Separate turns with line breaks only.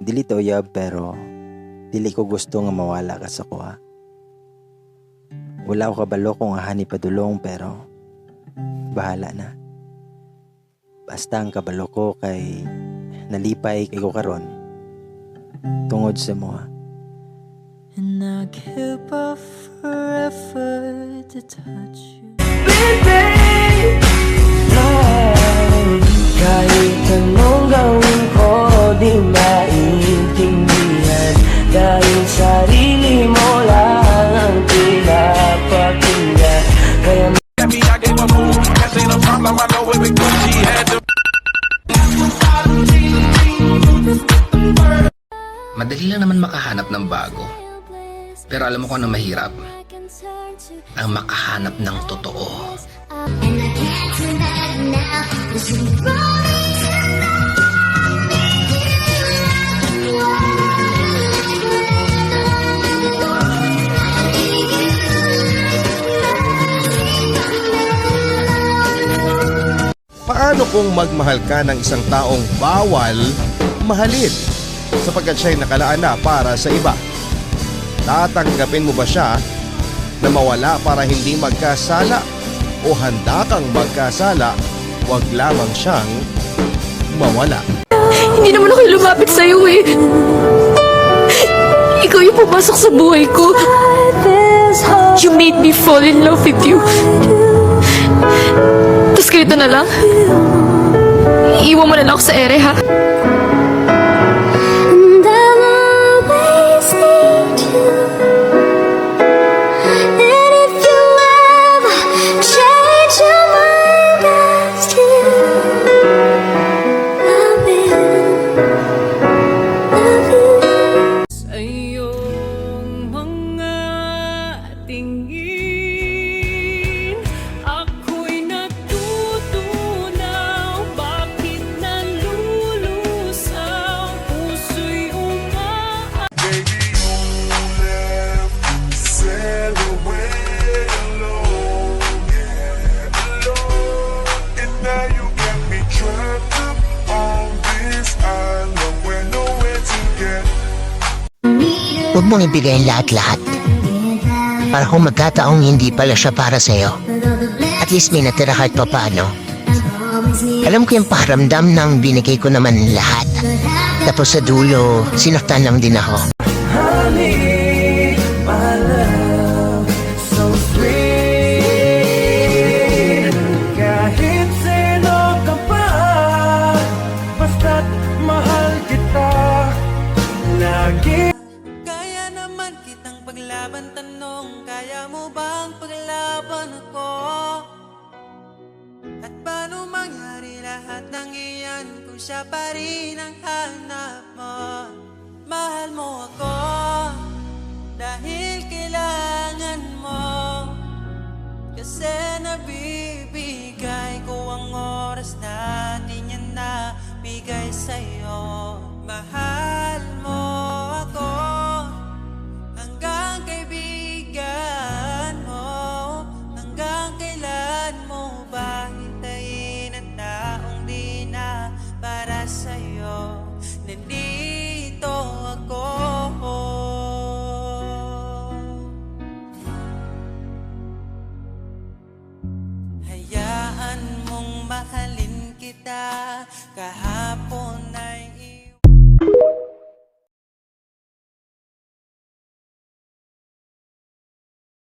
Dili to uyab pero dili ko gusto nga mawala ka sa kuha. Wala ko kabalo kung ahani padulong pero bahala na. Basta ang kabalo ko kay nalipay kay ko karon tungod sa moha.
And I keep up forever to touch you.
Baby, kahit anong gawin ko di maintindihan, dahil sarili mo lang ang pinapakinggan. Kaya
madali lang naman makahanap ng bago. Pero alam mo kung ano mahirap? Ang makahanap ng totoo.
Paano kung magmahal ka ng isang taong bawal mahalin sapagkat siya'y nakalaan na para sa iba? Tatanggapin mo ba siya na mawala para hindi magkasala? O handa kang magkasala, wag lamang siyang mawala?
Hindi naman ako lumapit sa'yo eh. Ikaw yung pumasok sa buhay ko. You made me fall in love with you. Tapos ganito na lang. Iiwan mo na lang ako sa ere, ha?
And I'll always need you. And if you ever change your mind as to, I will love you.
Sa iyong mga tingin, ako'y natutunaw. Bakit nalulusaw? Puso'y
Baby, you left, sail away alone, yeah, alone. And now you got me trapped up on this island where nowhere to get.
Huwag mong ibigay lahat-lahat. Para kung magkataong hindi pala siya para sa'yo, at least may natira kahit pa paano. Alam ko yung pakiramdam ng binigay ko naman lahat. Tapos sa dulo, sinaktan lang din ako.
honey, my love, so sweet. Kahit sino ka pa, basta't mahal kita. Lagi
kaya naman kitang paglaban, tanong, kaya mo bang paglaban ako? At paano mangyari lahat ng iyan kung siya pa rin ang hanap mo? Mahal mo ako dahil kailangan mo, kasi nabibigay ko ang oras na di niya nabigay sa'yo. Mahal mo ako hanggang kaibigan mo. Hanggang kailan mo ba hintayin ang taong di na para sa'yo? Nandito ako. Hayaan mong mahalin kita kahit